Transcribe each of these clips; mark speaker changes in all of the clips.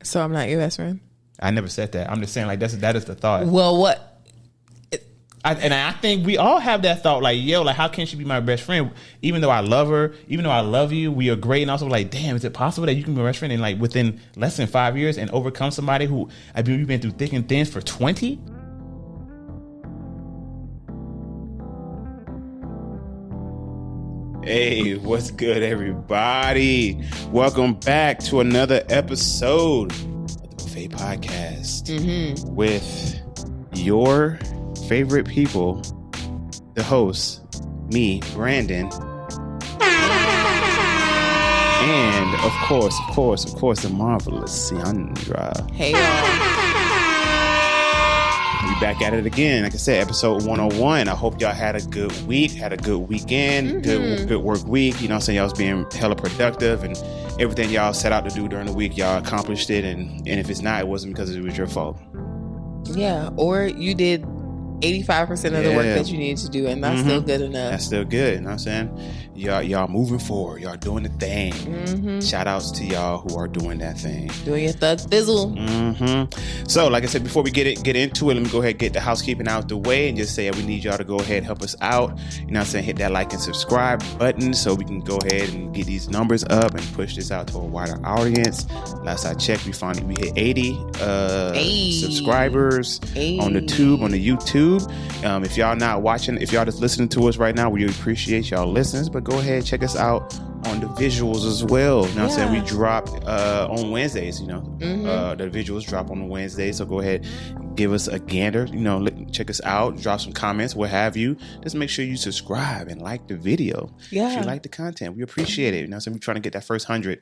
Speaker 1: So I'm not your best friend?
Speaker 2: I never said that. I'm just saying like that is the thought.
Speaker 1: Well, what?
Speaker 2: I think we all have that thought, like, yo, like, how can she be my best friend? Even though I love her, even though I love you, we are great. And also, like, damn, is it possible that you can be my best friend and, like, within less than 5 years and overcome somebody who, I mean, you've been through thick and thin for 20? Hey, what's good, everybody? Welcome back to another episode of the Buffet Podcast with your favorite people, the host, me, Brandon, and of course, the marvelous Ciandra.
Speaker 1: Hey, y'all.
Speaker 2: We back at it again. Like I said, episode 101. I hope y'all had a good week, had a good weekend, good work week. You know what I'm saying? Y'all was being hella productive and everything y'all set out to do during the week, y'all accomplished it. And if it's not, it wasn't because it was your fault.
Speaker 1: Yeah, or you did 85% of the work that you needed to do, and that's still good enough. That's
Speaker 2: still good. You know what I'm saying? Y'all moving forward. Y'all doing the thing. Shout outs to y'all who are doing that thing.
Speaker 1: Doing your thug thizzle.
Speaker 2: So, like I said, before we get into it, let me go ahead and get the housekeeping out the way and just say we need y'all to go ahead and help us out. You know what I'm saying? Hit that like and subscribe button so we can go ahead and get these numbers up and push this out to a wider audience. Last I checked, we hit 80 subscribers on the YouTube. If y'all not watching, if y'all just listening to us right now, we appreciate y'all listeners, but go ahead, check us out on the visuals as well. You know what I'm saying? We drop on Wednesdays, the visuals drop on Wednesday, so go ahead, give us a gander, check us out, drop some comments, what have you. Just make sure you subscribe and like the video. If you like the content, we appreciate it. You know what I'm saying? We're trying to get that first 100.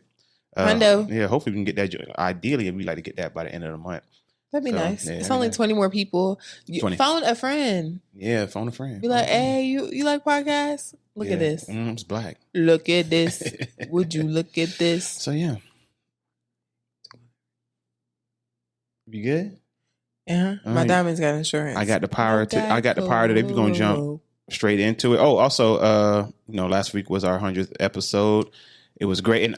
Speaker 2: Yeah, hopefully we can get that. Ideally, we'd like to get that by the end of the month.
Speaker 1: That'd be nice. It's only 20 more people.
Speaker 2: 20.
Speaker 1: Phone a friend.
Speaker 2: Yeah, phone a friend.
Speaker 1: Be like, hey, you like podcasts? Look at this.
Speaker 2: It's black.
Speaker 1: Look at this. Would you look at this?
Speaker 2: So, yeah. You good?
Speaker 1: Yeah. My diamond's got insurance.
Speaker 2: I got the power today. We're going to jump straight into it. Oh, also, last week was our 100th episode. It was great. And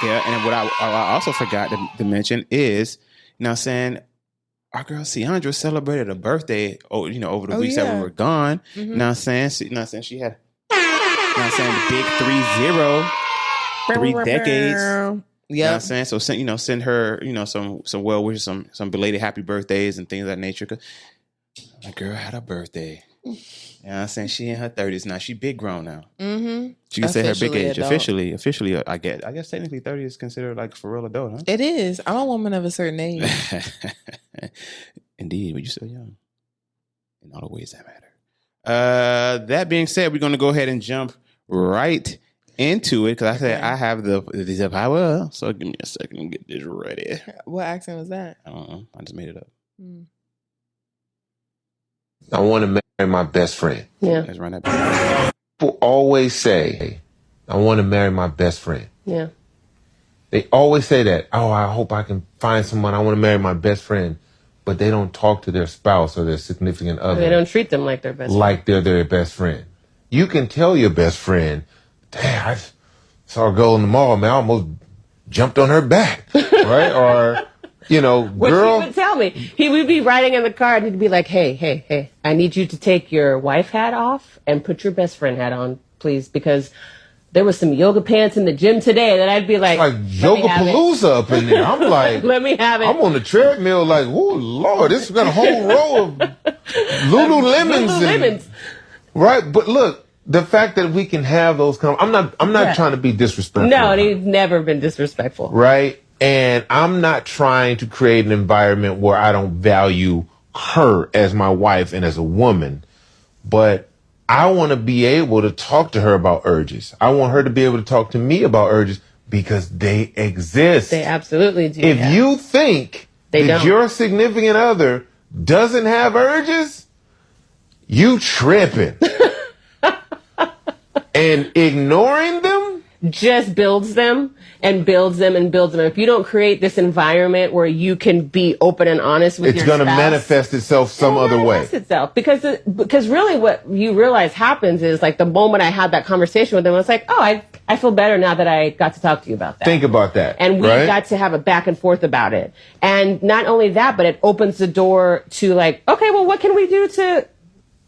Speaker 2: what I also forgot to mention is, you know what I'm saying, our girl Ciandra celebrated a birthday, over the weeks that we were gone. You know what I'm saying? She had, the big 3 decades. Yeah. You know what I'm saying? So send her, some well wishes, some belated happy birthdays and things of that nature. 'Cause my girl had a birthday. You know what I'm saying? She in her 30s now. She big grown now. She can say her big age.
Speaker 1: Adult.
Speaker 2: Officially, I guess technically 30 is considered like for real adult, huh?
Speaker 1: It is. I'm a woman of a certain age.
Speaker 2: Indeed, but you're still young. In all the ways that matter. That being said, we're going to go ahead and jump right into it because I said I have the power. So give me a second to get this ready.
Speaker 1: What accent was that?
Speaker 2: I don't know. I just made it up.
Speaker 3: I want to marry my best friend.
Speaker 1: Yeah.
Speaker 2: Let's run that back.
Speaker 3: People always say, I want to marry my best friend.
Speaker 1: Yeah.
Speaker 3: They always say that. Oh, I hope I can find someone. I want to marry my best friend. But they don't talk to their spouse or their significant other.
Speaker 4: They don't treat them like their best friend.
Speaker 3: Like they're their best friend. You can tell your best friend, damn, I saw a girl in the mall, man, I almost jumped on her back. Right? Or...
Speaker 4: What
Speaker 3: girl.
Speaker 4: he would tell me. He would be riding in the car and he'd be like, hey, I need you to take your wife hat off and put your best friend hat on, please, because there was some yoga pants in the gym today that I'd be like
Speaker 3: Yoga Palooza up in there. I'm like,
Speaker 4: let me have it.
Speaker 3: I'm on the treadmill like, oh Lord, this got a whole row of Lululemons. Right? But look, the fact that we can have those I'm not trying to be disrespectful.
Speaker 4: No, he's never been disrespectful.
Speaker 3: Right? And I'm not trying to create an environment where I don't value her as my wife and as a woman, but I want to be able to talk to her about urges. I want her to be able to talk to me about urges because they exist.
Speaker 4: They absolutely do.
Speaker 3: If you think that your significant other doesn't have urges, you tripping. And ignoring them
Speaker 4: just builds them and builds them and builds them. If you don't create this environment where you can be open and honest with your spouse,
Speaker 3: it's going to manifest itself some other way.
Speaker 4: Itself. Because really what you realize happens is like the moment I had that conversation with them, I was like, oh, I feel better now that I got to talk to you about that.
Speaker 3: Think about that.
Speaker 4: And we got to have a back and forth about it. And not only that, but it opens the door to like, okay, well, what can we do to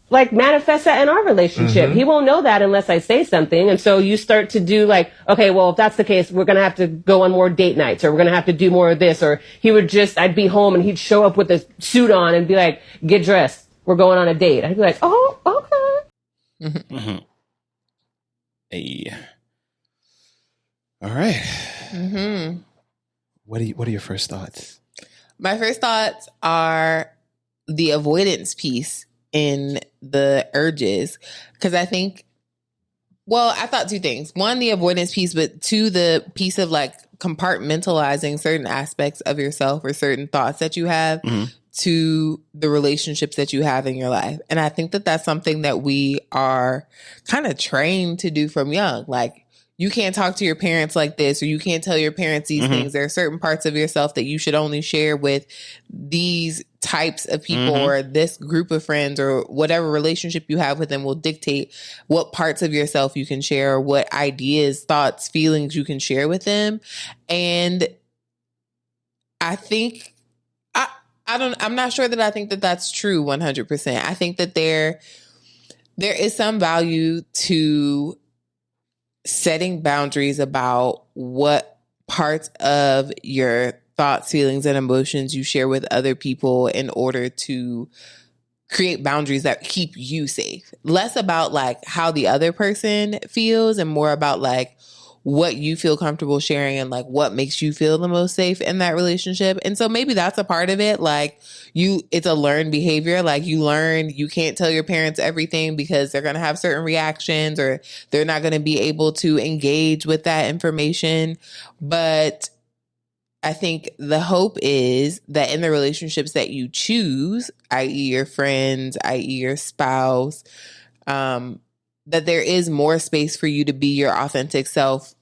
Speaker 4: like manifest that in our relationship? He won't know that unless I say something. And so you start to do like, okay, well, if that's the case, we're going to have to go on more date nights, or we're going to have to do more of this. Or I'd be home and he'd show up with a suit on and be like, get dressed. We're going on a date. I'd be like, oh, okay.
Speaker 2: Hey. All right. What are your first thoughts?
Speaker 1: My first thoughts are the avoidance piece in the urges, because I think, well, I thought two things. One, the avoidance piece, but two, the piece of like compartmentalizing certain aspects of yourself or certain thoughts that you have to the relationships that you have in your life. And I think that that's something that we are kind of trained to do from young. Like, you can't talk to your parents like this, or you can't tell your parents these things. There are certain parts of yourself that you should only share with these types of people or this group of friends, or whatever relationship you have with them will dictate what parts of yourself you can share, or what ideas, thoughts, feelings you can share with them. And I think, I'm not sure that I think that that's true 100%. I think that there is some value to setting boundaries about what parts of your thoughts, feelings, and emotions you share with other people in order to create boundaries that keep you safe. Less about like how the other person feels and more about like what you feel comfortable sharing and like what makes you feel the most safe in that relationship. And so maybe that's a part of it. Like it's a learned behavior. Like you learn you can't tell your parents everything because they're going to have certain reactions, or they're not going to be able to engage with that information. But I think the hope is that in the relationships that you choose, i.e. your friends, i.e. your spouse, that there is more space for you to be your authentic self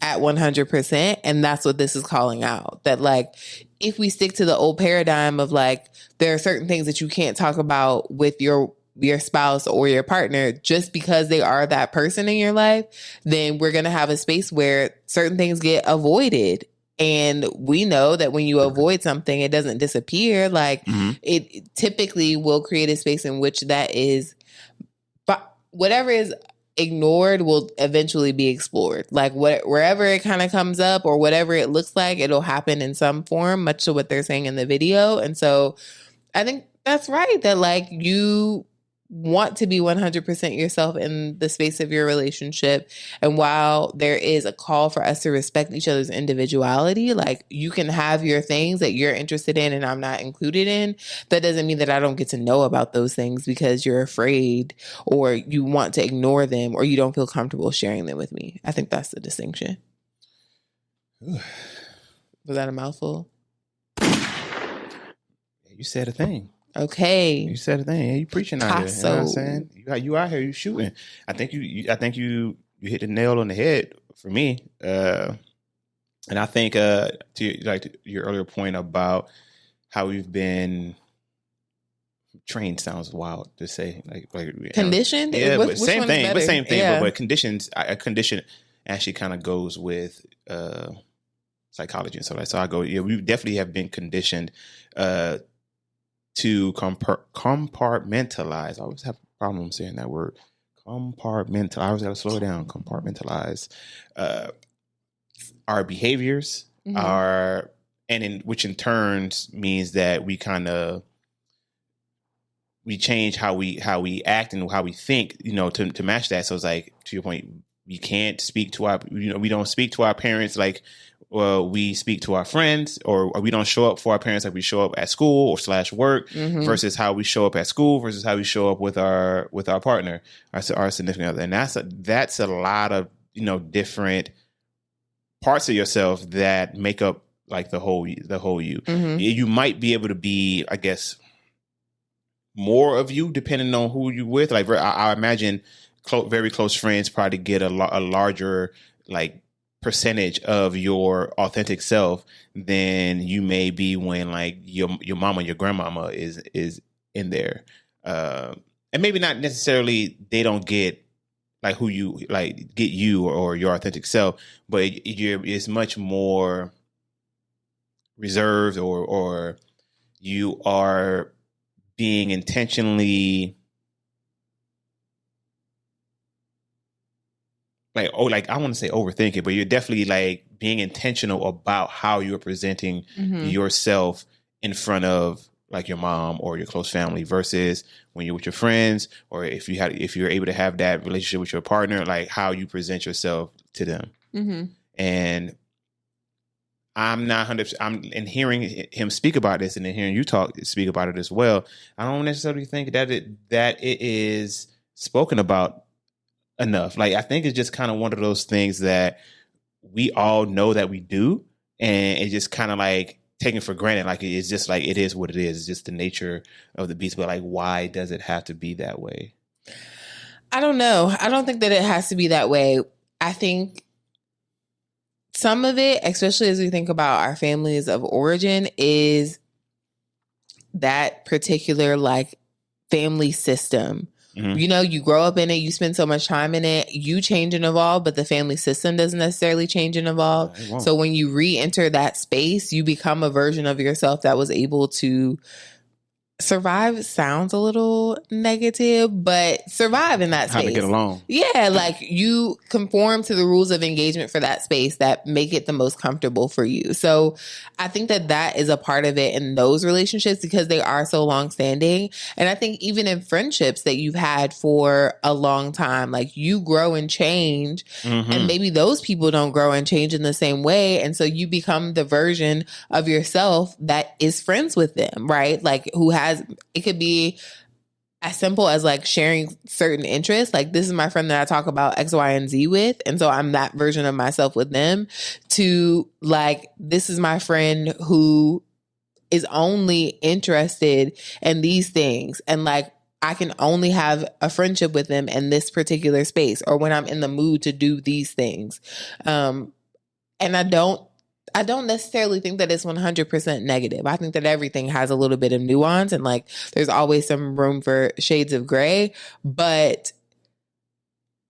Speaker 1: at 100%. And that's what this is calling out. That like, if we stick to the old paradigm of like, there are certain things that you can't talk about with your spouse or your partner just because they are that person in your life, then we're going to have a space where certain things get avoided. And we know that when you avoid something, it doesn't disappear. Like it typically will create a space in which that is, but whatever is ignored will eventually be explored. Like wherever it kind of comes up or whatever it looks like, it'll happen in some form, much to what they're saying in the video. And so I think that's right, that like you want to be 100% yourself in the space of your relationship. And while there is a call for us to respect each other's individuality, like you can have your things that you're interested in and I'm not included in. That doesn't mean that I don't get to know about those things because you're afraid or you want to ignore them or you don't feel comfortable sharing them with me. I think that's the distinction. Was that a mouthful?
Speaker 2: You said a thing.
Speaker 1: Okay.
Speaker 2: You said a thing. You preaching out here. You know what I'm saying? You out here, you shooting. I think you hit the nail on the head for me. And I think to your earlier point about how we've been trained sounds wild to say. Like
Speaker 1: conditioned?
Speaker 2: Yeah, but same thing. But same thing. Yeah. But conditions, a condition actually kind of goes with psychology and stuff like that. So I go, yeah, we definitely have been conditioned to compartmentalize. I always have a problem saying that word. Compartmentalize. I always got to slow down. Compartmentalize our behaviors, which in turn means that we change how we act and how we think, to match that. So it's like, to your point, we can't speak to we don't speak to our parents like we speak to our friends, or we don't show up for our parents like we show up at school or /work, versus how we show up at school versus how we show up with our partner, our significant other. And that's a lot of different parts of yourself that make up like the whole you. You might be able to be, I guess, more of you depending on who you with. Like I imagine very close friends probably get a larger like percentage of your authentic self than you may be when like your mama, your grandmama is in there. And maybe not necessarily they don't get like who you like get you or your authentic self, but it's much more reserved or you are being intentionally like I want to say overthink it, but you're definitely like being intentional about how you're presenting yourself in front of like your mom or your close family versus when you're with your friends, or if you're able to have that relationship with your partner, like how you present yourself to them. And I'm not 100%. I'm in hearing him speak about this and then hearing you speak about it as well. I don't necessarily think that it is spoken about enough. Like I think it's just kind of one of those things that we all know that we do, and it's just kind of like taken for granted. Like it's just like it is what it is. It's just the nature of the beast. But like, why does it have to be that way?
Speaker 1: I don't know. I don't think that it has to be that way. I think some of it, especially as we think about our families of origin, is that particular like family system. You know, you grow up in it, you spend so much time in it, you change and evolve, but the family system doesn't necessarily change and evolve. So when you re-enter that space, you become a version of yourself that was able to survive. Sounds a little negative, but survive in that space.
Speaker 2: How to get along.
Speaker 1: Yeah, like you conform to the rules of engagement for that space that make it the most comfortable for you. So I think that is a part of it in those relationships because they are so long-standing. And I think even in friendships that you've had for a long time, like you grow and change, and maybe those people don't grow and change in the same way. And so you become the version of yourself that is friends with them, right? Like who has, it could be as simple as like sharing certain interests. Like this is my friend that I talk about X, Y, and Z with. And so I'm that version of myself with them, to like, this is my friend who is only interested in these things. And like, I can only have a friendship with them in this particular space or when I'm in the mood to do these things. And I don't necessarily think that it's 100% negative. I think that everything has a little bit of nuance and like there's always some room for shades of gray. But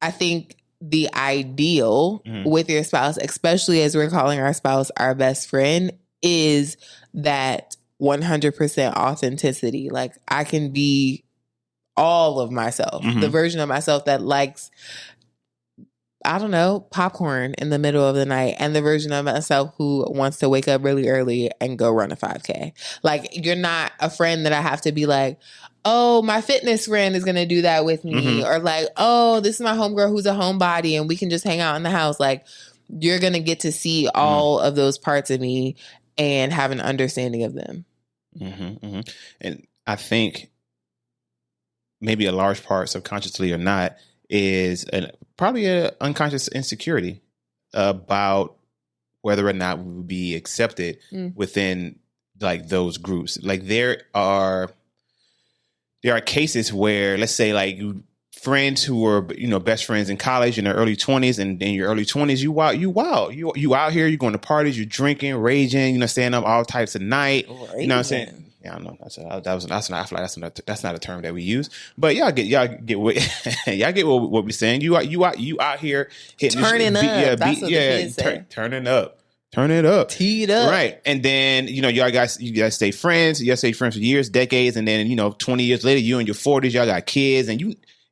Speaker 1: I think the ideal with your spouse, especially as we're calling our spouse our best friend, is that 100% authenticity. Like I can be all of myself, the version of myself that likes, I don't know, popcorn in the middle of the night, and the version of myself who wants to wake up really early and go run a 5K. Like, you're not a friend that I have to be like, oh, my fitness friend is going to do that with me. Or like, oh, this is my homegirl who's a homebody and we can just hang out in the house. Like, you're going to get to see all of those parts of me and have an understanding of them.
Speaker 2: And I think maybe a large part, subconsciously or not, is probably an unconscious insecurity about whether or not we would be accepted within like those groups. Like there are cases where, let's say, like friends who were, you know, best friends in college in their early 20s, and in your early 20s, you out here, you're going to parties, you're drinking, raging, you know, staying up all types of night. Raging. You know what I'm saying? Yeah, I know that's not. I feel like that's not a term that we use. But y'all get what what we're saying. You out here hitting
Speaker 1: turning up. That's what the kids say.
Speaker 2: Turning up. Turn it up.
Speaker 1: Teed up.
Speaker 2: Right. And then, you know, you guys stay friends. You guys stay friends for years, decades, and then, you know, 20 years later, you in your 40s, y'all got kids, and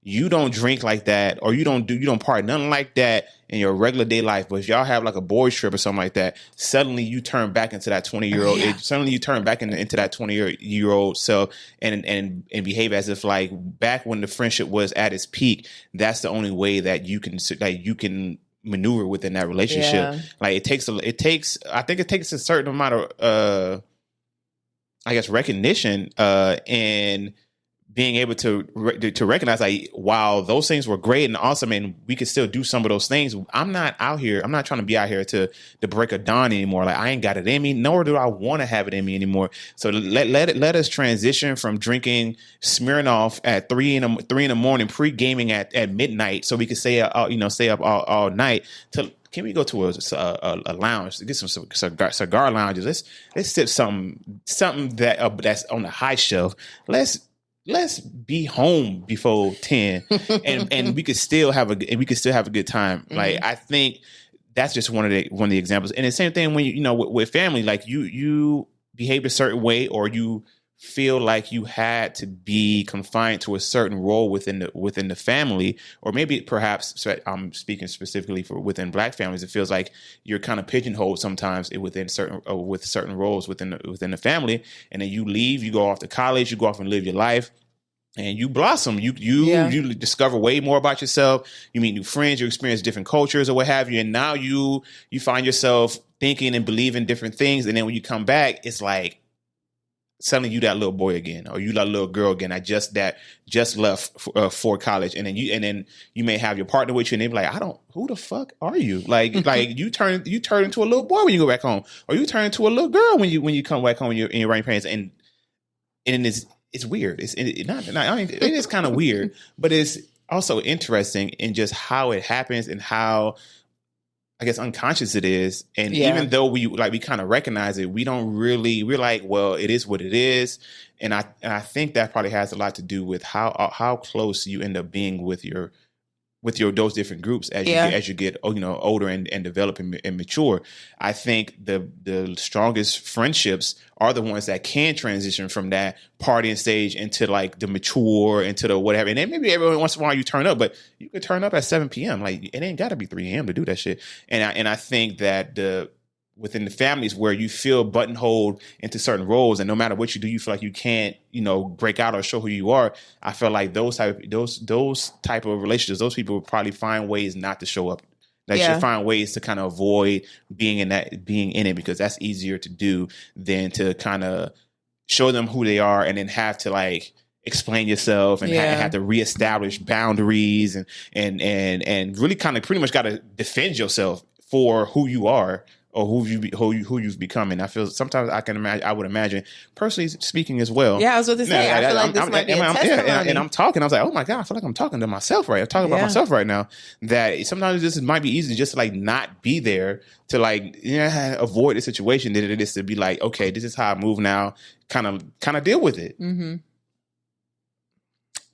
Speaker 2: you don't drink like that, or you don't party nothing like that in your regular day life. But if y'all have like a boys trip or something like that, suddenly you turn back into that 20-year-old. Suddenly you turn back into that 20-year-old self and behave as if like back when the friendship was at its peak. That's the only way that you can maneuver within that relationship. Yeah. Like it takes a certain amount of recognition and being able to recognize, like, wow, those things were great and awesome, and we could still do some of those things. I'm not trying to be out here to break a dawn anymore. Like, I ain't got it in me, nor do I want to have it in me anymore. So let us transition from drinking Smirnoff at 3 in the morning, pre-gaming at midnight, so we could stay up all night, to can we go to a lounge to get some cigar lounges? Let's sip something that that's on the high shelf. Let's be home before 10, and we could still have a good time. Like, I think that's just one of the examples. And the same thing when you know with family, like you behaved a certain way, or you feel like you had to be confined to a certain role within the family, or maybe perhaps I'm speaking specifically for within Black families. It feels like you're kind of pigeonholed sometimes with certain roles within the family, and then you leave, you go off to college, you go off and live your life, and you blossom. You discover way more about yourself. You meet new friends. You experience different cultures or what have you, and now you find yourself thinking and believing different things. And then when you come back, it's like suddenly you that little boy again, or you that little girl again. I just left for college, and then you may have your partner with you, and they be like, who the fuck are you? Like you turn into a little boy when you go back home, or you turn into a little girl when you come back home and you're around your parents, and it's weird. It is kind of weird, but it's also interesting in just how it happens and how, I guess, unconscious it is. And even though we kind of recognize it, we're like, well, it is what it is. And I think that probably has a lot to do with how close you end up being with your those different groups as you get older and develop and mature. I think the strongest friendships are the ones that can transition from that partying stage into like the mature, into the whatever. And then maybe every once in a while you turn up, but you could turn up at 7 p.m. Like, it ain't got to be 3 a.m. to do that shit. And I think that within the families where you feel buttonholed into certain roles, and no matter what you do, you feel like you can't, break out or show who you are. I feel like those type of relationships, those people would probably find ways not to show up. They should find ways to kind of avoid being in it, because that's easier to do than to kind of show them who they are and then have to like explain yourself and have to reestablish boundaries and really kind of pretty much got to defend yourself for who you are, or who you've become. And I feel sometimes I would imagine, personally speaking as well.
Speaker 1: Yeah, I was about to say, I feel like this might be a testimony.
Speaker 2: And I'm talking, I was like, oh my God, I feel like I'm talking to myself, right? I'm talking about myself right now. That sometimes this might be easy just to like not be there, to like avoid the situation, than it is to be like, okay, this is how I move now, kind of deal with it.
Speaker 1: Mm-hmm.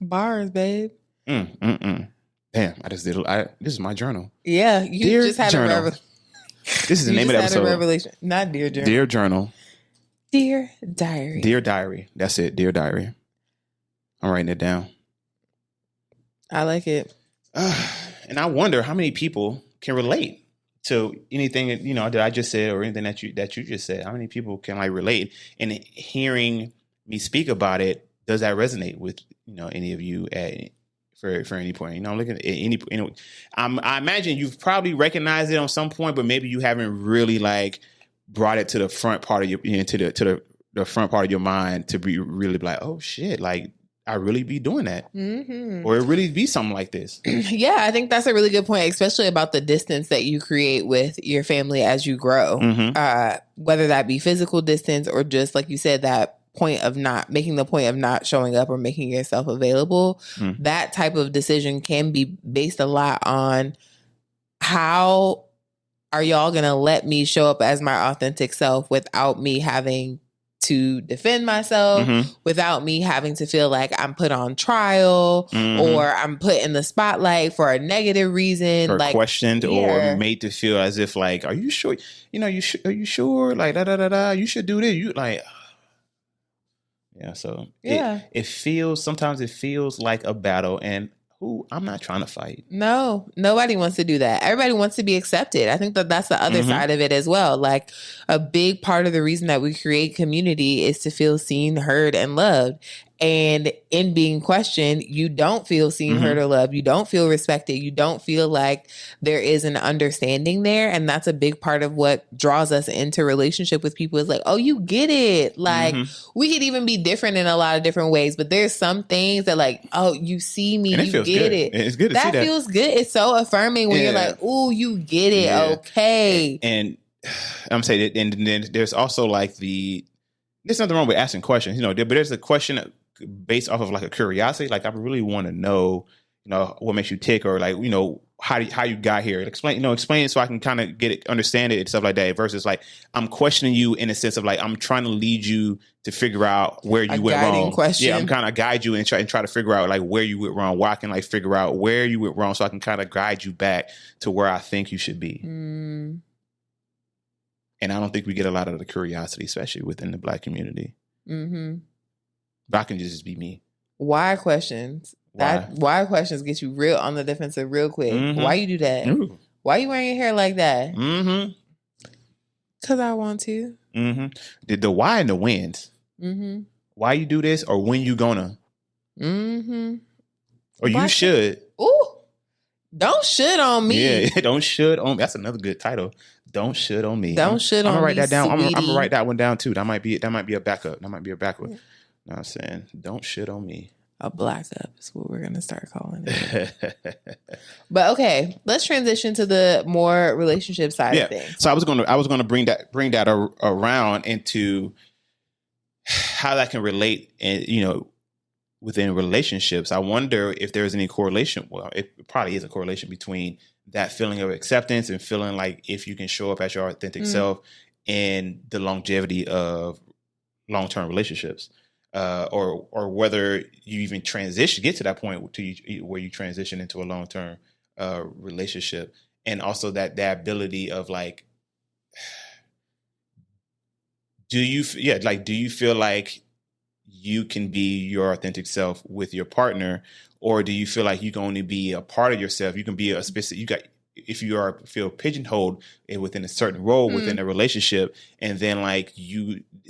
Speaker 1: Bars, babe.
Speaker 2: Damn, this is my journal.
Speaker 1: Yeah, you
Speaker 2: Dear
Speaker 1: just had
Speaker 2: journal.
Speaker 1: a revelation.
Speaker 2: This is the name of the episode.
Speaker 1: Revelation. Not Dear Journal.
Speaker 2: Dear Journal.
Speaker 1: Dear Diary.
Speaker 2: Dear Diary. That's it. Dear Diary. I'm writing it down.
Speaker 1: I like it.
Speaker 2: And I wonder how many people can relate to anything that I just said, or anything that you just said. How many people can like relate? And hearing me speak about it, does that resonate with any of you for any point? I'm looking at any. I imagine you've probably recognized it on some point, but maybe you haven't really like brought it to the front part of your to the front part of your mind to be really like, oh shit, like I really be doing that, or it really be something like this.
Speaker 1: Yeah, I think that's a really good point, especially about the distance that you create with your family as you grow, whether that be physical distance or just like you said, that point of not making the point of not showing up or making yourself available. That type of decision can be based a lot on how are y'all going to let me show up as my authentic self without me having to defend myself, without me having to feel like I'm put on trial or I'm put in the spotlight for a negative reason,
Speaker 2: or
Speaker 1: like
Speaker 2: questioned or made to feel as if like, are you sure? Are you sure? Like you should do this. You like. Yeah, so it feels like a battle, and I'm not trying to fight.
Speaker 1: No, nobody wants to do that. Everybody wants to be accepted. I think that's the other side of it as well. Like, a big part of the reason that we create community is to feel seen, heard, and loved. And in being questioned, you don't feel seen, heard, or loved. You don't feel respected. You don't feel like there is an understanding there. And that's a big part of what draws us into relationship with people, is like, oh, you get it. Like, we could even be different in a lot of different ways, but there's some things that like, oh, you see me, you get it.
Speaker 2: It's good to see that.
Speaker 1: That feels good. It's so affirming when you're like, oh, you get it. Yeah. Okay.
Speaker 2: And I'm saying, and then there's also like there's nothing wrong with asking questions, but there's a question based off of like a curiosity. Like, I really want to know, what makes you tick, or like, how you got here. Explain it so I can kind of understand it and stuff like that. Versus like I'm questioning you in a sense of like I'm trying to lead you to figure out where you went wrong.
Speaker 1: Question.
Speaker 2: Yeah, I'm kind of guide you and try to figure out like where you went wrong. Where I can like figure out where you went wrong, so I can kind of guide you back to where I think you should be. And I don't think we get a lot of the curiosity, especially within the Black community. But I can just be me.
Speaker 1: Why questions? Why questions get you real on the defensive real quick. Why you do that? Ooh. Why you wearing your hair like that? Because I want to.
Speaker 2: The why and the wins. Why you do this, or when you gonna? Or you should.
Speaker 1: Ooh. Don't should on me.
Speaker 2: Yeah, don't should on me. That's another good title. Don't should on me.
Speaker 1: Don't should on me.
Speaker 2: I'm gonna write that down.
Speaker 1: Sweetie.
Speaker 2: I'm gonna write that one down too. That might be a backup. You know what I'm saying? Don't shit on me.
Speaker 1: A black up is what we're gonna start calling it. But okay, let's transition to the more relationship side of things.
Speaker 2: So I was gonna bring that around into how that can relate, and within relationships. I wonder if there's any correlation. Well, it probably is a correlation between that feeling of acceptance and feeling like if you can show up as your authentic self, and the longevity of long-term relationships. Or whether you even get to that point where you transition into a long-term relationship, and also that ability of like, do you feel like you can be your authentic self with your partner, or do you feel like you can only be a part of yourself? You can be a specific. If you feel pigeonholed within a certain role within a relationship, and then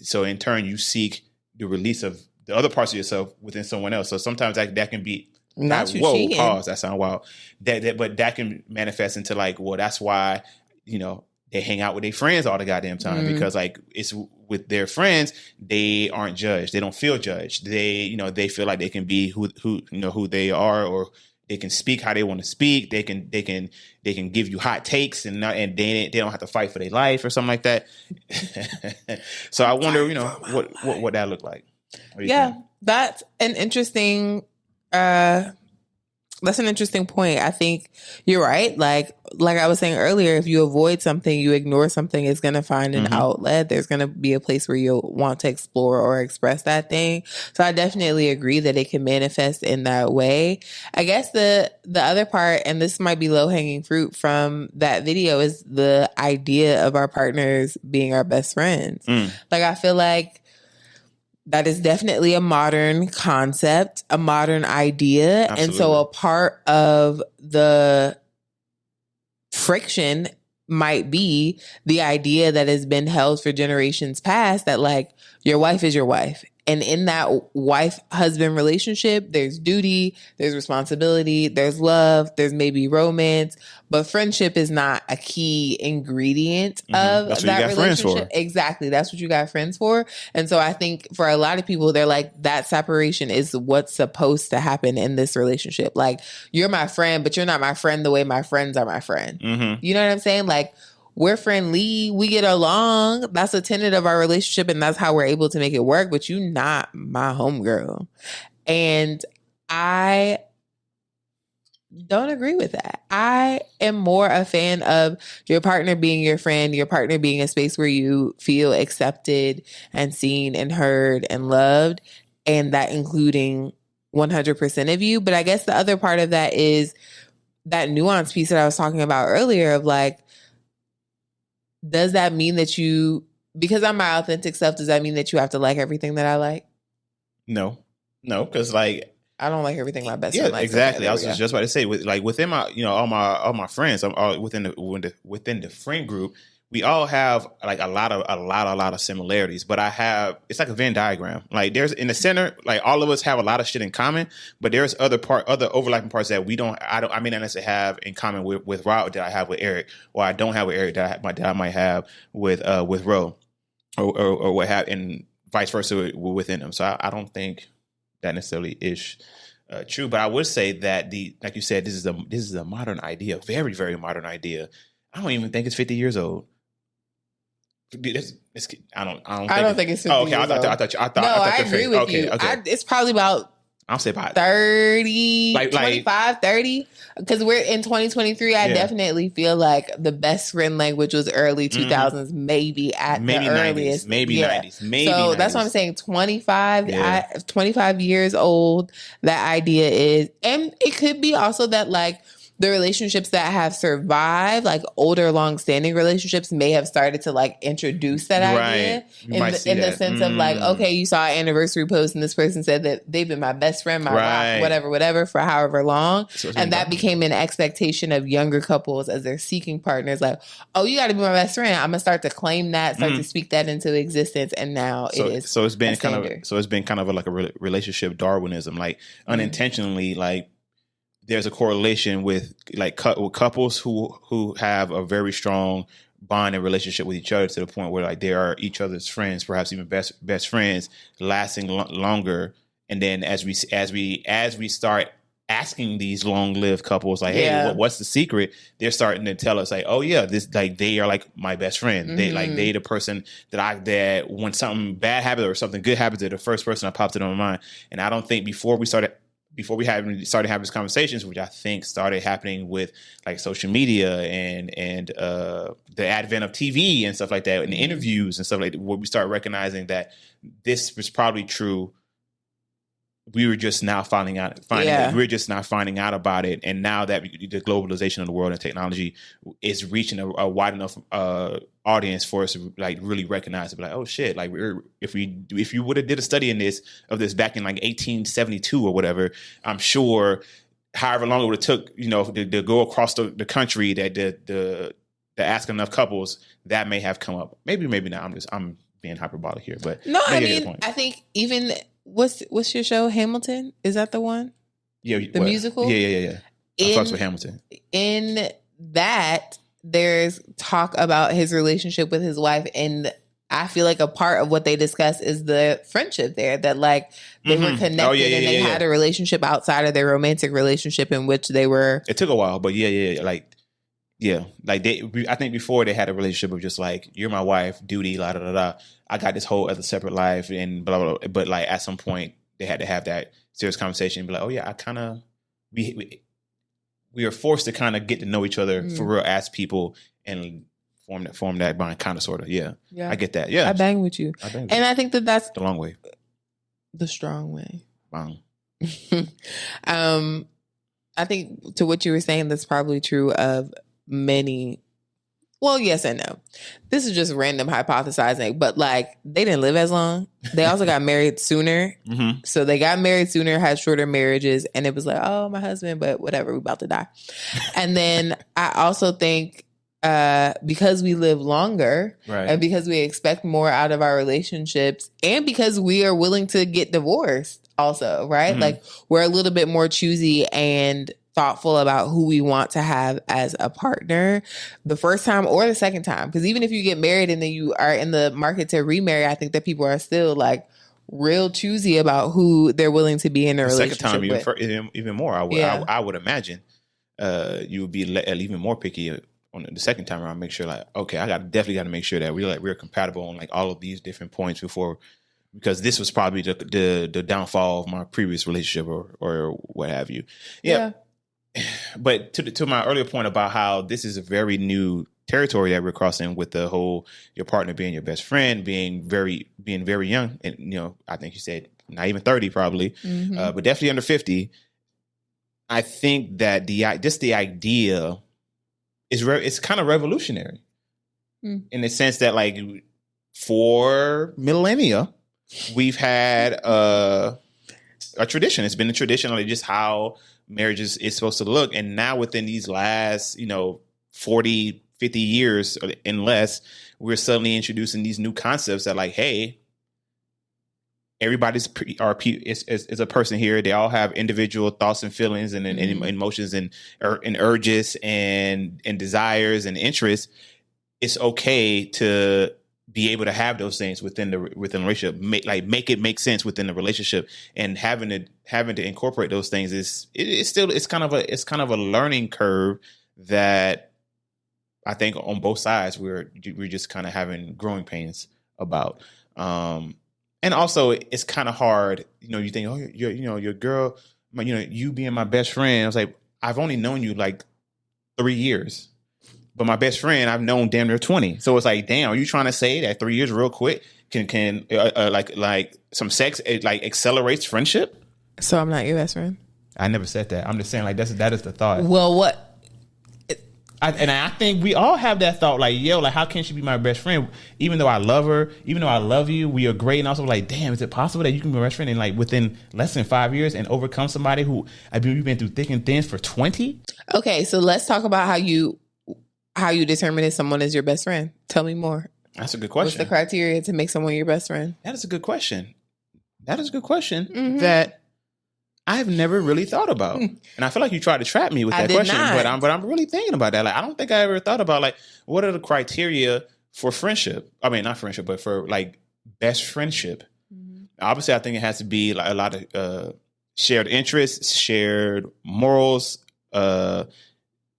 Speaker 2: so in turn you seek the release of the other parts of yourself within someone else. So sometimes that can be
Speaker 1: not you cheating.
Speaker 2: Pause. That sound wild. But that can manifest into like, well, that's why they hang out with their friends all the goddamn time, because like it's with their friends, they aren't judged. They don't feel judged. They feel like they can be who they are, or they can speak how they want to speak. They can give you hot takes, and they don't have to fight for their life or something like that. So I wonder, what that look like.
Speaker 1: Yeah, that's an interesting point. I think you're right. Like I was saying earlier, if you avoid something, you ignore something, it's going to find an outlet. There's going to be a place where you'll want to explore or express that thing. So I definitely agree that it can manifest in that way. I guess the other part, and this might be low hanging fruit from that video, is the idea of our partners being our best friends. Like, I feel like that is definitely a modern concept, a modern idea. Absolutely. And so a part of the friction might be the idea that has been held for generations past, that like your wife is your wife. And in that wife-husband relationship, there's duty, there's responsibility, there's love, there's maybe romance, but friendship is not a key ingredient of that relationship. Exactly. That's what you got friends for. And so I think for a lot of people, they're like, that separation is what's supposed to happen in this relationship. Like, you're my friend, but you're not my friend the way my friends are my friend. You know what I'm saying? Like, we're friendly, we get along. That's a tenet of our relationship, and that's how we're able to make it work. But you not my homegirl. And I don't agree with that. I am more a fan of your partner being your friend, your partner being a space where you feel accepted and seen and heard and loved, and that including 100% of you. But I guess the other part of that is that nuance piece that I was talking about earlier of like, does that mean that because I'm my authentic self, does that mean that you have to like everything that I like?
Speaker 2: No, because like,
Speaker 1: I don't like everything my best friend likes.
Speaker 2: Exactly. I was just about to say, within my, all my friends, I'm all within the friend group, we all have like a lot of similarities, but it's like a Venn diagram. Like, there's in the center, like all of us have a lot of shit in common, but there's other overlapping parts that I may not necessarily have in common with Rob that I have with Eric, or I don't have with Eric that I might have with Ro, or what have, and vice versa within them. So I don't think that necessarily is true, but I would say that like you said, this is a modern idea, very, very modern idea. I don't even think it's 50 years old. I don't think it's 50 years old. I agree with you. Okay.
Speaker 1: It's probably about
Speaker 2: I'll say about
Speaker 1: 30,
Speaker 2: Like-
Speaker 1: 25, 30. Because we're in 2023. I
Speaker 2: Yeah.
Speaker 1: definitely feel like the best friend language was early 2000s, maybe at
Speaker 2: maybe
Speaker 1: the
Speaker 2: 90s,
Speaker 1: earliest.
Speaker 2: maybe
Speaker 1: Yeah.
Speaker 2: 90s, maybe
Speaker 1: So
Speaker 2: 90s.
Speaker 1: that's what I'm saying. 25,
Speaker 2: Yeah.
Speaker 1: 25 years old. That idea is, and it could be also that like the relationships that have survived, like older, long-standing relationships, may have started to like introduce that idea
Speaker 2: Right. You might see
Speaker 1: in the
Speaker 2: that.
Speaker 1: sense of like, okay, you saw an anniversary post and this person said that they've been my best friend, my
Speaker 2: Right.
Speaker 1: rock, whatever, for however long.
Speaker 2: So it's
Speaker 1: And
Speaker 2: been-
Speaker 1: that became an expectation of younger couples as they're seeking partners. Like, oh, you got to be my best friend. I'm gonna start to claim that, start to speak that into existence, and now it is.
Speaker 2: So it's been
Speaker 1: a
Speaker 2: kind
Speaker 1: standard.
Speaker 2: of like a relationship Darwinism, like unintentionally, like there's a correlation with like with couples who have a very strong bond and relationship with each other to the point where like they are each other's friends, perhaps even best friends, lasting longer. And then as we start asking these long-lived couples like, hey,
Speaker 1: Yeah.
Speaker 2: what's the secret? They're starting to tell us like, oh yeah, this like they are like my best friend. They like they the person that when something bad happens or something good happens, they're the first person that pops into my mind. And I don't think before we started having these conversations, which I think started happening with like social media and the advent of TV and stuff like that, and interviews and stuff like that, where we start recognizing that this was probably true. We were just now finding out about it. And now that the globalization of the world and technology is reaching a wide enough audience for us to like really recognize it, be like, oh shit, like if you would have did a study of this back in like 1872 or whatever, I'm sure however long it would have took, to go across the country, that the ask enough couples, that may have come up. Maybe not. I'm being hyperbolic here, but
Speaker 1: No, I
Speaker 2: get the
Speaker 1: mean,
Speaker 2: point.
Speaker 1: I think even what's your show? Hamilton? Is that the one?
Speaker 2: Yeah,
Speaker 1: The musical?
Speaker 2: Yeah. I fucks with Hamilton.
Speaker 1: In that, there's talk about his relationship with his wife, and I feel like a part of what they discuss is the friendship there, that like they were connected and they had a relationship outside of their romantic relationship in which they were.
Speaker 2: It took a while, but I think before they had a relationship of just like, you're my wife, duty, la da da da. I got this whole other separate life and blah blah blah. But like at some point they had to have that serious conversation and be like, oh yeah, I kind of we are forced to kind of get to know each other for real as people and form that bond, kind of sort of. Yeah, I get that. Yeah,
Speaker 1: I bang with you, and I think that's
Speaker 2: the long way,
Speaker 1: the strong way.
Speaker 2: Bang.
Speaker 1: I think to what you were saying, that's probably true of many. Well, yes and no. This is just random hypothesizing, but like they didn't live as long. They also got married sooner. So they got married sooner, had shorter marriages, and it was like, oh, my husband, but whatever, we're about to die. And then I also think because we live longer,
Speaker 2: Right.
Speaker 1: and because we expect more out of our relationships, and because we are willing to get divorced also, right? Like we're a little bit more choosy and thoughtful about who we want to have as a partner the first time or the second time. Because even if you get married and then you are in the market to remarry, I think that people are still like real choosy about who they're willing to be in a relationship
Speaker 2: Second time,
Speaker 1: with.
Speaker 2: even more. I would imagine you would be even more picky on the second time around. Make sure like, okay, definitely got to make sure that we're compatible on like all of these different points before. Because this was probably the downfall of my previous relationship or what have you. Yeah. But to my earlier point about how this is a very new territory that we're crossing with the whole your partner being your best friend, being very young, and I think you said not even 30 probably, but definitely under 50. I think that the idea is it's kind of revolutionary in the sense that like for millennia we've had a tradition. It's been a tradition of just how marriage is supposed to look. And now within these last, 40, 50 years and less, we're suddenly introducing these new concepts that like, hey, everybody's is a person here. They all have individual thoughts and feelings and emotions and urges and desires and interests. It's okay to be able to have those things within the relationship, make it make sense within the relationship, and having to incorporate those things it's kind of a learning curve that I think on both sides we're just kind of having growing pains about. And also, it's kind of hard. You think, oh, your girl, you being my best friend. I was like, I've only known you like 3 years, but my best friend I've known damn near 20. So it's like, damn, are you trying to say that 3 years real quick can like some sex like accelerates friendship?
Speaker 1: So I'm not your best friend.
Speaker 2: I never said that. I'm just saying like that is the thought.
Speaker 1: Well, what?
Speaker 2: I think we all have that thought, like, yo, like, how can she be my best friend? Even though I love her, even though I love you, we are great. And also, like, damn, is it possible that you can be my best friend and, like, within less than 5 years and overcome somebody who, you've been through thick and thin for 20?
Speaker 1: Okay, so let's talk about how you determine if someone is your best friend. Tell me more.
Speaker 2: That's a good question.
Speaker 1: What's the criteria to make someone your best friend?
Speaker 2: That is a good question.
Speaker 1: Mm-hmm.
Speaker 2: That I've never really thought about. And I feel like you tried to trap me with that question, but I'm really thinking about that. Like, I don't think I ever thought about, like, what are the criteria for friendship? I mean, not friendship, but for, like, best friendship. Mm-hmm. Obviously, I think it has to be like a lot of shared interests, shared morals,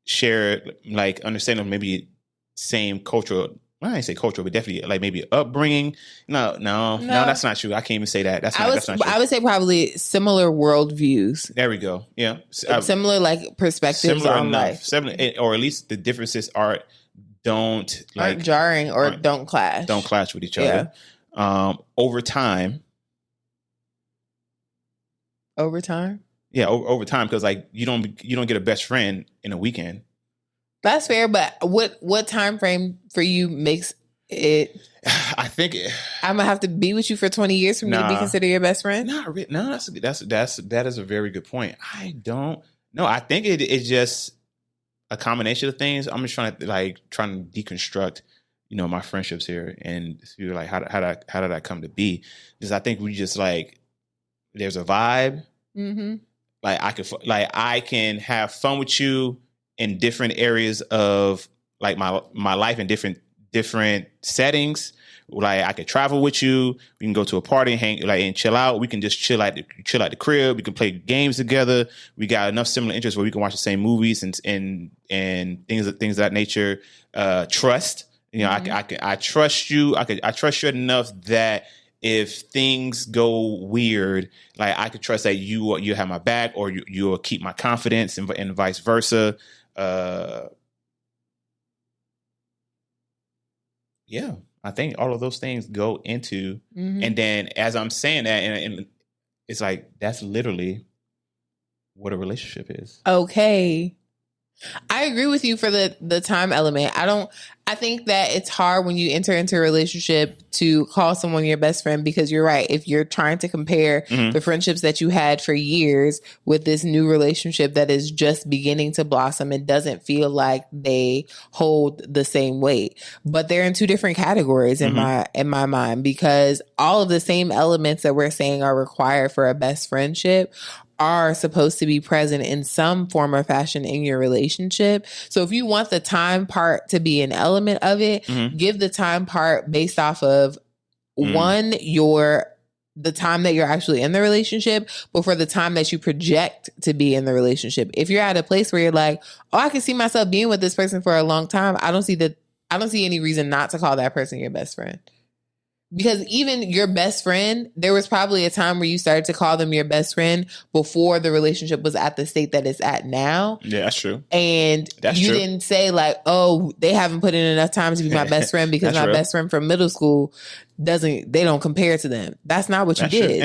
Speaker 2: shared, like, understanding of maybe same cultural. Well, I didn't say cultural, but definitely like maybe upbringing. No, that's not true. I can't even say that. That's not true.
Speaker 1: I would say probably similar worldviews.
Speaker 2: There we go. Yeah,
Speaker 1: similar like perspectives on life.
Speaker 2: Similar, or at least the differences aren't
Speaker 1: jarring or don't clash.
Speaker 2: Don't clash with each other. Over time.
Speaker 1: Over time.
Speaker 2: Yeah, over time, because like you don't get a best friend in a weekend.
Speaker 1: That's fair, but what time frame for you makes it?
Speaker 2: I think
Speaker 1: I'm gonna have to be with you for 20 years for me to be considered your best friend.
Speaker 2: Not really. No, that is a very good point. I don't know. I think it's just a combination of things. I'm just trying to deconstruct, my friendships here and see like how did I come to be? Because I think we just like there's a vibe. Mm-hmm. Like I can have fun with you in different areas of like my life in different settings. Like I could travel with you. We can go to a party and hang and chill out. We can just chill at the crib. We can play games together. We got enough similar interests where we can watch the same movies and things of that nature. Trust. Mm-hmm. I trust you. I trust you enough that if things go weird, like I could trust that you have my back, or you will keep my confidence, and vice versa. Yeah, I think all of those things go into, and then as I'm saying that, and it's like that's literally what a relationship is.
Speaker 1: Okay, I agree with you for the time element. I think that it's hard when you enter into a relationship to call someone your best friend, because you're right. If you're trying to compare the friendships that you had for years with this new relationship that is just beginning to blossom, it doesn't feel like they hold the same weight. But they're in two different categories in my mind, because all of the same elements that we're saying are required for a best friendship are supposed to be present in some form or fashion in your relationship. So if you want the time part to be an element of it, give the time part based off of one, the time that you're actually in the relationship, but for the time that you project to be in the relationship. If you're at a place where you're like, oh, I can see myself being with this person for a long time, I don't see any reason not to call that person your best friend. Because even your best friend, there was probably a time where you started to call them your best friend before the relationship was at the state that it's at now.
Speaker 2: Yeah, that's true.
Speaker 1: And you didn't say like, oh, they haven't put in enough time to be my best friend because my best friend from middle school they don't compare to them. That's not what you did.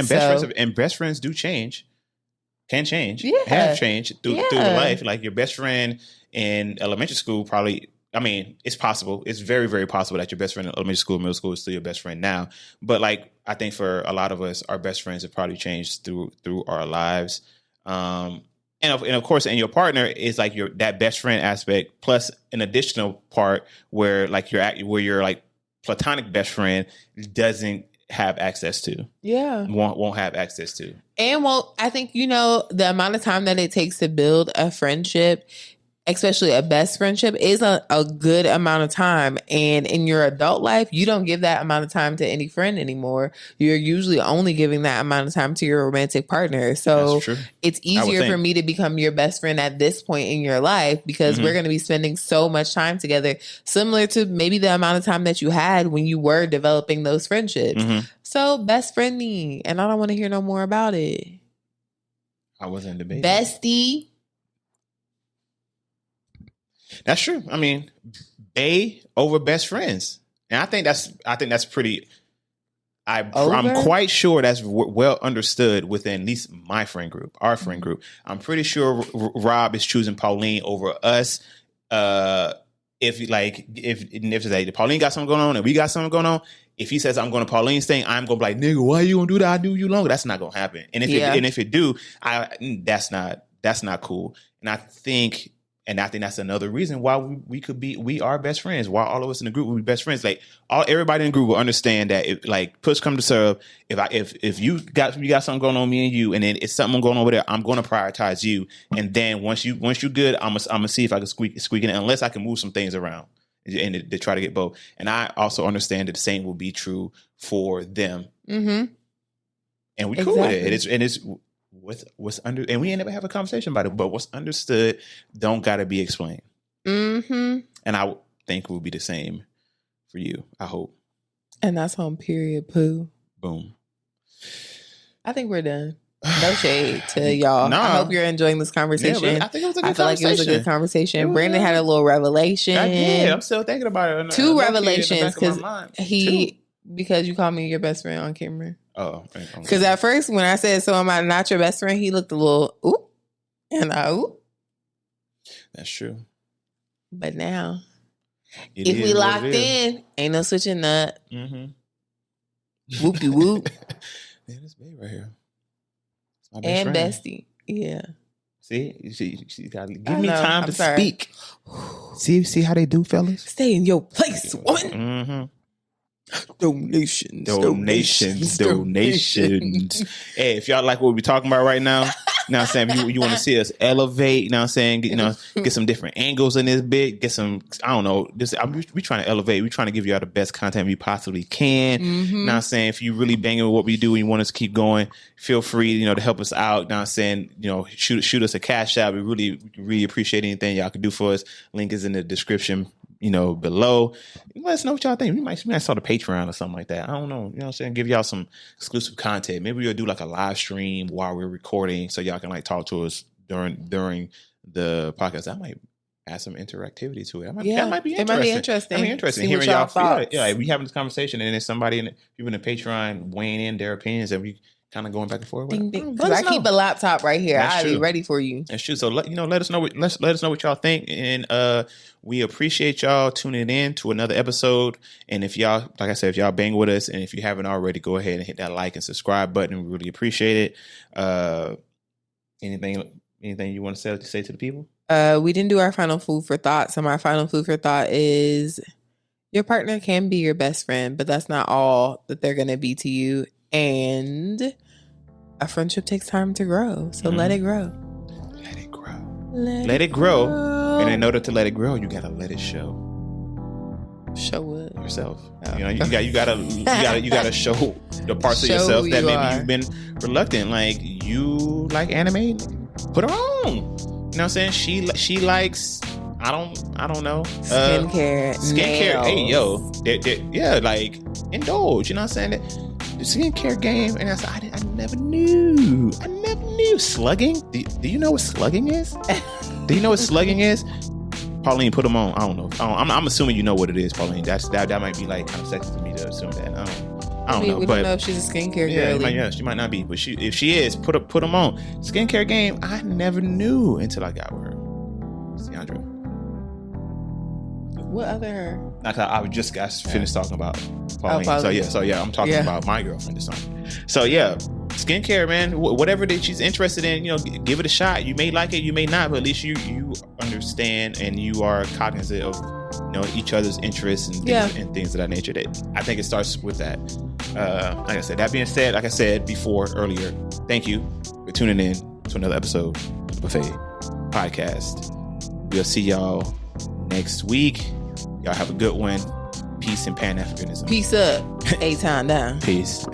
Speaker 2: And best friends do change. Can change.
Speaker 1: Yeah.
Speaker 2: Have changed through life. Like your best friend in elementary school probably, I mean, it's possible. It's very, very possible that your best friend in elementary school, middle school is still your best friend now. But like, I think for a lot of us, our best friends have probably changed through our lives. And of course, in your partner is like that best friend aspect plus an additional part where like your like platonic best friend doesn't have access to. Yeah. Won't have access to.
Speaker 1: And I think, the amount of time that it takes to build a friendship especially a best friendship, is a good amount of time. And in your adult life, you don't give that amount of time to any friend anymore. You're usually only giving that amount of time to your romantic partner. So it's easier for me to become your best friend at this point in your life because we're going to be spending so much time together, similar to maybe the amount of time that you had when you were developing those friendships. So best friend me, and I don't want to hear no more about it.
Speaker 2: I wasn't debating.
Speaker 1: Bestie.
Speaker 2: That's true. I mean, bae over best friends, and I think that's pretty. I'm quite sure that's well understood within at least my friend group, our friend group. I'm pretty sure Rob is choosing Pauline over us. If Pauline got something going on and we got something going on, if he says I'm going to Pauline's thing, I'm going to be like, nigga, why you gonna do that? I knew you longer. That's not going to happen. And if it do, that's not cool. And I think that's another reason why we are best friends. Why all of us in the group will be best friends. Like everybody in the group will understand that if push come to shove, if you got something going on, me and you, and then it's something going on over there, I'm going to prioritize you. And then once you good, I'm gonna see if I can squeak in, unless I can move some things around and to try to get both. And I also understand that the same will be true for them. And we cool with it. It's what's under, and we ain't never have a conversation about it, but what's understood don't gotta be explained. And I think it will be the same for you, I hope.
Speaker 1: And that's on period. Poo.
Speaker 2: Boom.
Speaker 1: I think we're done. No shade to y'all. I hope you're enjoying this conversation.
Speaker 2: Yeah, I think it was a good
Speaker 1: conversation. Like it was a good conversation. Brandon had a little revelation.
Speaker 2: I'm still thinking about it.
Speaker 1: Two revelations because you called me your best friend on camera.
Speaker 2: Oh,
Speaker 1: because at first when I said, so am I not your best friend, he looked a little ooh, and I ooh.
Speaker 2: That's true.
Speaker 1: But now, if we locked in, ain't no switching up. Whoop-de whoop.
Speaker 2: Yeah, this babe right here.
Speaker 1: And friend. Bestie. Yeah.
Speaker 2: See, she got to give me time to speak. See how they do, fellas?
Speaker 1: Stay in your place, woman. Donations.
Speaker 2: Hey, if y'all like what we're talking about right now, you know what I'm saying? You want to see us elevate, you know what I'm saying? Get some different angles in this bit, get some, I don't know, we trying to elevate. We trying to give y'all the best content we possibly can. You know what I'm saying? If you really banging with what we do and you want us to keep going, feel free, to help us out. You know what I'm saying? Shoot us a cash out. We really appreciate anything y'all can do for us. Link is in the description, below. Let us know what y'all think. We might start a Patreon or something like that. I don't know. You know what I'm saying? Give y'all some exclusive content. Maybe we'll do like a live stream while we're recording so y'all can like talk to us during the podcast. That might add some interactivity to it. That might be interesting. It might be interesting.
Speaker 1: See
Speaker 2: hearing
Speaker 1: y'all thoughts.
Speaker 2: Yeah, we having this conversation and then somebody people in the Patreon weighing in their opinions and we kind of going back and forth.
Speaker 1: Because I keep a laptop right here. I'll be ready for you.
Speaker 2: That's true. So let us know. Let us know what y'all think, and we appreciate y'all tuning in to another episode. And if y'all, like I said, if y'all bang with us, and if you haven't already, go ahead and hit that like and subscribe button. We really appreciate it. Anything you want to say to the people?
Speaker 1: We didn't do our final food for thought. So my final food for thought is your partner can be your best friend, but that's not all that they're going to be to you. And a friendship takes time to grow. So let it grow.
Speaker 2: Let it grow. Let it grow. And in order to let it grow, you got to let it show.
Speaker 1: Show what?
Speaker 2: Yourself. Oh. You gotta show the parts of yourself that maybe you've been reluctant. Like you like anime, put her on. You know what I'm saying? She likes I don't know.
Speaker 1: Skincare.
Speaker 2: Hey yo. Yeah, like indulge, you know what I'm saying? The skincare game, and I never knew. Slugging? Do you know what slugging is? Do you know what slugging is? Pauline, put them on. I don't know. I'm assuming you know what it is, Pauline. That might be like kind of sexy to me to assume that. I don't know.
Speaker 1: We don't know if she's a skincare girl.
Speaker 2: Yeah, she might not be, but if she is, put them on. Skincare game, I never knew until I got with her. Sandra.
Speaker 1: What other her?
Speaker 2: I just got finished talking about Pauline. So yeah, I'm talking about my girlfriend this time. So yeah, skincare, man. Whatever that she's interested in, give it a shot. You may like it, you may not, but at least you understand and you are cognizant of each other's interests and things of that nature. I think it starts with that. Like I said, that being said, like I said before earlier, thank you for tuning in to another episode of the Buffet Podcast. We'll see y'all next week. Y'all have a good one. Peace and Pan-Africanism.
Speaker 1: Peace up. A time down.
Speaker 2: Peace.